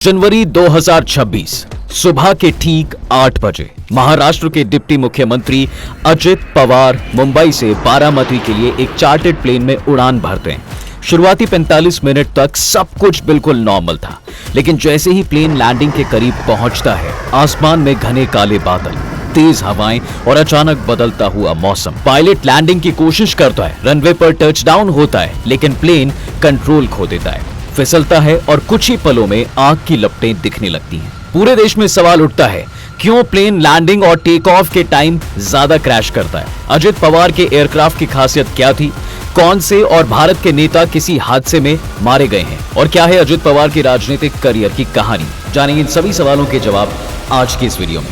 जनवरी 2026 सुबह के ठीक 8 बजे महाराष्ट्र के डिप्टी मुख्यमंत्री अजित पवार मुंबई से बारामती के लिए एक चार्टर्ड प्लेन में उड़ान भरते हैं। शुरुआती 45 मिनट तक सब कुछ बिल्कुल नॉर्मल था, लेकिन जैसे ही प्लेन लैंडिंग के करीब पहुंचता है, आसमान में घने काले बादल, तेज हवाएं और अचानक बदलता हुआ मौसम। पायलट लैंडिंग की कोशिश करता है, रनवे पर टचडाउन होता है, लेकिन प्लेन कंट्रोल खो देता है, फिसलता है और कुछ ही पलों में आग की लपटें दिखने लगती हैं। पूरे देश में सवाल उठता है, क्यों प्लेन लैंडिंग और टेक ऑफ के टाइम ज्यादा क्रैश करता है? अजित पवार के एयरक्राफ्ट की खासियत क्या थी? कौन से और भारत के नेता किसी हादसे में मारे गए हैं? और क्या है अजित पवार की राजनीतिक करियर की कहानी? जानेंगे इन सभी सवालों के जवाब आज की इस वीडियो में।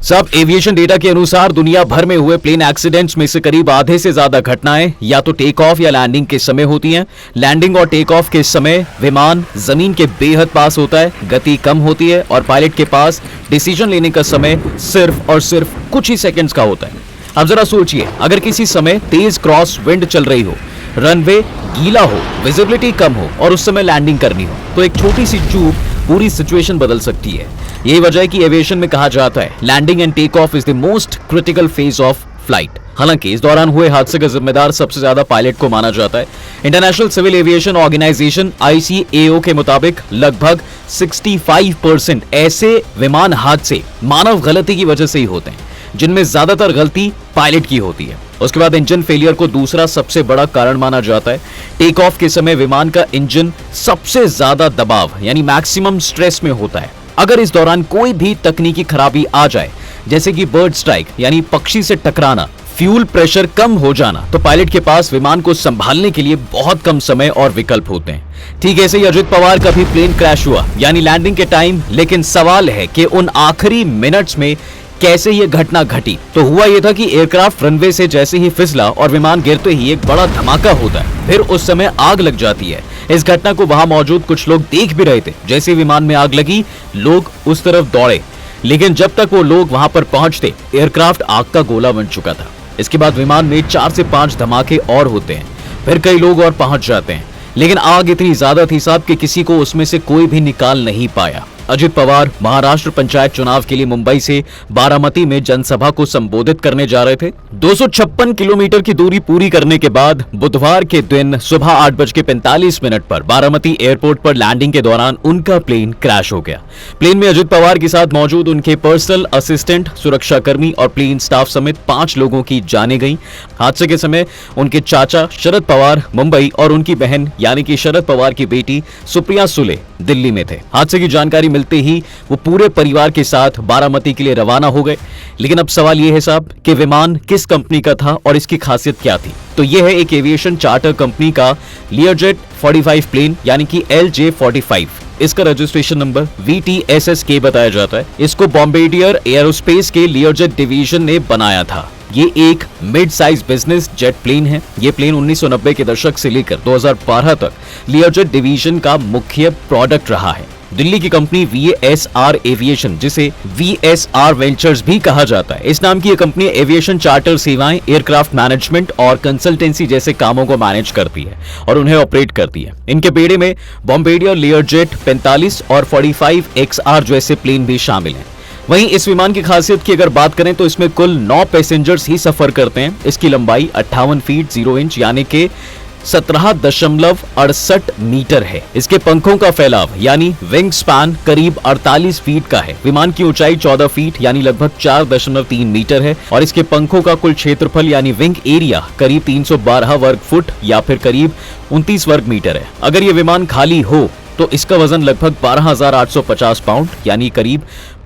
सब एविएशन डेटा के अनुसार दुनिया भर में हुए प्लेन एक्सीडेंट्स में से करीब आधे से ज्यादा घटनाएं या तो टेक ऑफ या लैंडिंग के समय होती हैं। लैंडिंग और टेक ऑफ के समय विमान जमीन के बेहद पास होता है, गति कम होती है और पायलट के पास डिसीजन लेने का समय सिर्फ और सिर्फ कुछ ही सेकंड्स का होता है। अब जरा सोचिए, अगर किसी समय तेज क्रॉस विंड चल रही हो, रनवे गीला हो, विजिबिलिटी कम हो और उस समय लैंडिंग करनी हो, तो एक छोटी सी चूक पूरी सिचुएशन बदल सकती है। यही वजह है कि एविएशन में कहा जाता है, landing and take off is the most critical phase of flight. हालांकि इस दौरान हुए हादसे का जिम्मेदार सबसे ज्यादा पायलट को माना जाता है। International civil aviation organization ICAO के मुताबिक लगभग 65% ऐसे विमान हादसे मानव गलती की वजह से ही होते हैं, जिनमें ज्यादातर गलती पायलट की होती है। उसके बाद इंजन फेलियर को दूसरा सबसे बड़ा कारण माना जाता है। टेक ऑफ के समय विमान का इंजन सबसे ज्यादा दबाव यानी मैक्सिमम स्ट्रेस में होता है। अगर इस दौरान कोई भी तकनीकी खराबी आ जाए, जैसे कि बर्ड स्ट्राइक यानी पक्षी से टकराना, फ्यूल प्रेशर कम हो जाना, तो पायलट के पास विमान को संभालने के लिए बहुत कम समय और विकल्प होते हैं। ठीक ऐसे ही अजित पवार का भी प्लेन क्रैश हुआ यानी लैंडिंग के टाइम, लेकिन सवाल है कि उन आखिरी मिनट्स में कैसे ये घटना घटी। तो हुआ ये था कि एयरक्राफ्ट रनवे से जैसे ही फिसला और विमान गिरते ही एक बड़ा धमाका होता है, फिर उस समय आग लग जाती है। इस घटना को वहां मौजूद कुछ लोग देख भी रहे थे। जैसे विमान में आग लगी, लोग उस तरफ दौड़े, लेकिन जब तक वो लोग वहां पर पहुंचते, एयरक्राफ्ट आग का गोला बन चुका था। इसके बाद विमान में 4 से 5 धमाके और होते हैं, फिर कई लोग और पहुंच जाते हैं, लेकिन आग इतनी ज्यादा थी साहब कि किसी को उसमें से कोई भी निकाल नहीं पाया। अजित पवार महाराष्ट्र पंचायत चुनाव के लिए मुंबई से बारामती में जनसभा को संबोधित करने जा रहे थे। 256 किलोमीटर की दूरी पूरी करने के बाद बुधवार के दिन सुबह 8:45 पर बारामती एयरपोर्ट पर लैंडिंग के दौरान उनका प्लेन क्रैश हो गया। प्लेन में अजित पवार के साथ मौजूद उनके पर्सनल असिस्टेंट, सुरक्षाकर्मी और प्लेन स्टाफ समेत 5 लोगों की जानें गई। हादसे के समय उनके चाचा शरद पवार मुंबई और उनकी बहन यानी कि शरद पवार की बेटी सुप्रिया सुले दिल्ली में थे। हादसे की जानकारी मिलते ही वो पूरे परिवार के साथ बारामती के लिए रवाना हो गए। लेकिन अब सवाल ये है साहब कि विमान किस कंपनी का था और इसकी खासियत क्या थी? तो ये है एक एविएशन चार्टर कंपनी का लियरजेट 45 प्लेन यानी कि LJ45। इसका रजिस्ट्रेशन नंबर VTSSK बताया जाता है। इसको बॉम्बेडियर एयरोस्पेस के लियरजेट डिवीजन ने बनाया था। ये एक mid size business jet plane है। ये प्लेन 1990 के दशक से लेकर 2012 तक लियरजेट डिवीजन का मुख्य प्रोडक्ट रहा है। दिल्ली की कंपनी VSR एविएशन, जिसे VSR वेंचर्स भी कहा जाता है, इस नाम की यह कंपनी एविएशन चार्टर सेवाएं, एयरक्राफ्ट मैनेजमेंट और कंसल्टेंसी जैसे कामों को मैनेज करती है और उन्हें ऑपरेट करती है। इनके बेड़े में बॉम्बेडियर लियरजेट 45 और 45XR जैसे प्लेन भी शामिल हैं। वहीं इस विमान की खासियत की अगर बात करें तो इसमें कुल 9 पैसेंजर्स ही सफर करते हैं। इसकी लंबाई 58 फीट 0 इंच यानी कि 17.68 मीटर है। इसके पंखों का फैलाव यानी विंग स्पैन करीब 48 फीट का है। विमान की ऊंचाई 14 फीट यानी लगभग 4.3 मीटर है और इसके पंखों का कुल क्षेत्रफल यानी विंग एरिया करीब 312 वर्ग फुट या फिर करीब 29 वर्ग मीटर है। अगर ये विमान खाली हो तो इसका वजन लगभग 12,850 पाउंड यानी करीब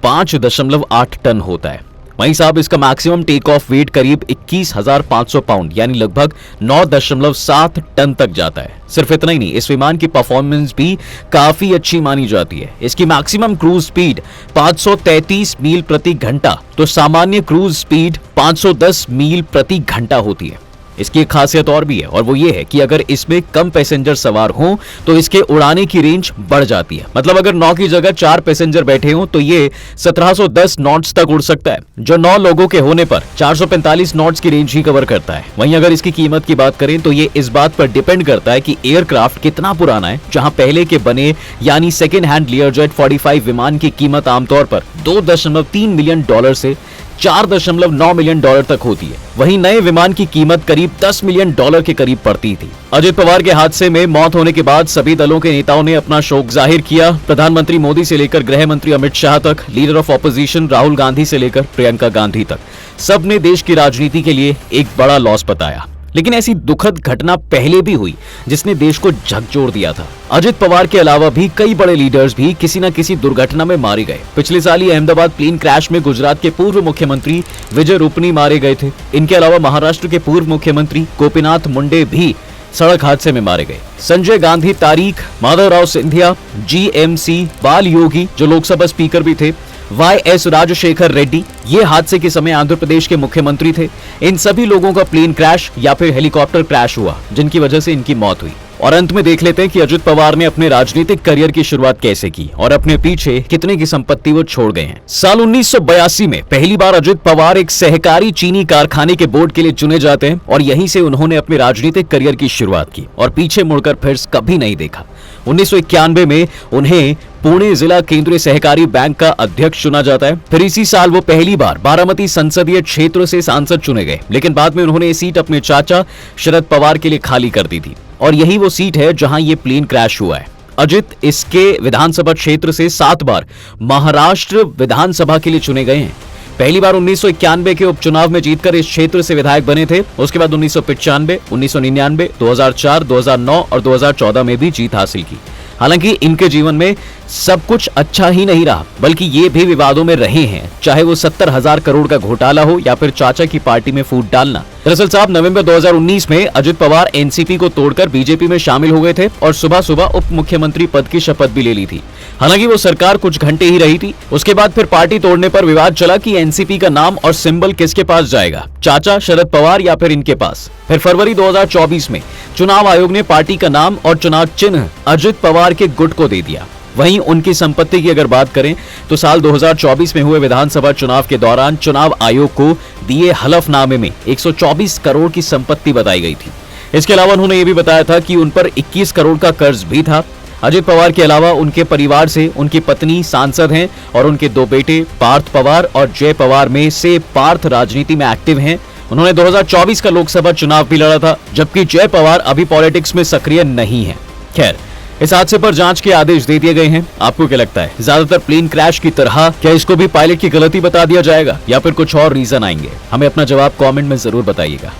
5.8 टन होता है। वहीं साहब इसका मैक्सिमम टेक ऑफ वेट करीब 21,500 पाउंड यानी लगभग 9.7 टन तक जाता है। सिर्फ इतना ही नहीं, इस विमान की परफॉर्मेंस भी काफी अच्छी मानी जाती है। इसकी मैक्सिमम क्रूज स्पीड 533 मील प्रति घंटा, तो सामान्य क्रूज स्पीड 510 मील प्रति घंटा होती है। इसकी एक खासियत और भी है, और वो ये है कि अगर इसमें कम पैसेंजर सवार हों तो इसके उड़ाने की रेंज बढ़ जाती है। मतलब अगर 9 की जगह 4 पैसेंजर बैठे हों तो ये 1710 नॉट्स तक उड़ सकता है, जो 9 लोगों के होने पर 445 नॉट्स की रेंज ही कवर करता है। वहीं अगर इसकी कीमत की बात करें तो ये इस बात पर डिपेंड करता है कि एयरक्राफ्ट कितना पुराना है। जहां पहले के बने यानी सेकेंड हैंड लियरजेट 45 विमान की कीमत आमतौर पर $2.3 मिलियन से $4.9 मिलियन तक होती है। वहीं नए विमान की कीमत करीब $10 मिलियन के करीब पड़ती थी। अजित पवार के हादसे में मौत होने के बाद सभी दलों के नेताओं ने अपना शोक जाहिर किया। प्रधानमंत्री मोदी से लेकर गृह मंत्री अमित शाह तक, leader of opposition Rahul Gandhi से लेकर प्रियंका गांधी तक, सबने देश की राजनीति के लिए एक बड़ा लॉस बताया। लेकिन ऐसी दुखद घटना पहले भी हुई जिसने देश को झकझोर दिया था। अजित पवार के अलावा भी कई बड़े लीडर्स भी किसी न किसी दुर्घटना में मारे गए। पिछले साल ही अहमदाबाद प्लेन क्रैश में गुजरात के पूर्व मुख्यमंत्री विजय रूपनी मारे गए थे। इनके अलावा महाराष्ट्र के पूर्व मुख्यमंत्री गोपीनाथ मुंडे भी सड़क हादसे में मारे गए। संजय गांधी तारीख, माधवराव सिंधिया, जीएमसी बाल योगी जो लोकसभा स्पीकर भी थे, YS राजशेखर रेड्डी ये हादसे के समय आंध्र प्रदेश के मुख्यमंत्री थे। इन सभी लोगों का प्लेन क्रैश या फिर हेलीकॉप्टर क्रैश हुआ जिनकी वजह से इनकी मौत हुई। और अंत में देख लेते हैं कि अजित पवार ने अपने राजनीतिक करियर की शुरुआत कैसे की और अपने पीछे कितने की संपत्ति वो छोड़ गए हैं। साल 1982 में पहली बार अजित पवार एक सहकारी चीनी कारखाने के बोर्ड के लिए चुने जाते हैं और यहीं से उन्होंने अपने राजनीतिक करियर की शुरुआत की और पीछे मुड़कर फिर कभी नहीं देखा। 1991 में उन्हें पुणे जिला केंद्रीय सहकारी बैंक का अध्यक्ष चुना जाता है। फिर इसी साल वो पहली बार बारामती संसदीय क्षेत्र से सांसद चुने गए, लेकिन बाद में उन्होंने ये सीट अपने चाचा शरद पवार के लिए खाली कर दी थी और यही वो सीट है जहां ये प्लेन क्रैश हुआ है। अजित इसके विधानसभा क्षेत्र से 7 बार महाराष्ट्र विधानसभा के लिए चुने गए हैं। पहली बार 1991 के उपचुनाव में जीतकर इस क्षेत्र से विधायक बने थे। उसके बाद 1995, 1999, 2004, 2009 और 2014 में भी जीत हासिल की। हालांकि इनके जीवन में सब कुछ अच्छा ही नहीं रहा, बल्कि ये भी विवादों में रहे हैं, चाहे वो 70,000 करोड़ का घोटाला हो या फिर चाचा की पार्टी में फूट डालना। दरअसल साहब नवंबर 2019 में अजित पवार एनसीपी को तोड़कर बीजेपी में शामिल हो गए थे और सुबह सुबह उप मुख्यमंत्री पद की शपथ भी ले ली थी। हालांकि वो सरकार कुछ घंटे ही रही थी। उसके बाद फिर पार्टी तोड़ने पर विवाद चला कि एनसीपी का नाम और सिंबल किसके पास जाएगा, चाचा शरद पवार या फिर इनके पास। फिर फरवरी 2024 में चुनाव आयोग ने पार्टी का नाम और चुनाव चिन्ह अजित पवार के गुट को दे दिया। वहीं उनकी संपत्ति की अगर बात करें तो साल 2024 में हुए विधानसभा चुनाव के दौरान चुनाव आयोग को दिए हलफनामे में 124 करोड़ की संपत्ति बताई गई थी। इसके अलावा उन्होंने ये भी बताया था कि उन पर 21 करोड़ का कर्ज भी था। अजित पवार के अलावा उनके परिवार से उनकी पत्नी सांसद हैं और उनके 2 बेटे पार्थ पवार और जय पवार में से पार्थ राजनीति में एक्टिव हैं। उन्होंने 2024 का लोकसभा चुनाव भी लड़ा था, जबकि जय पवार अभी पॉलिटिक्स में सक्रिय नहीं है। खैर, इस हादसे पर जांच के आदेश दे दिए गए हैं। आपको क्या लगता है, ज्यादातर प्लेन क्रैश की तरह क्या इसको भी पायलट की गलती बता दिया जाएगा या फिर कुछ और रीजन आएंगे? हमें अपना जवाब कमेंट में जरूर बताइएगा।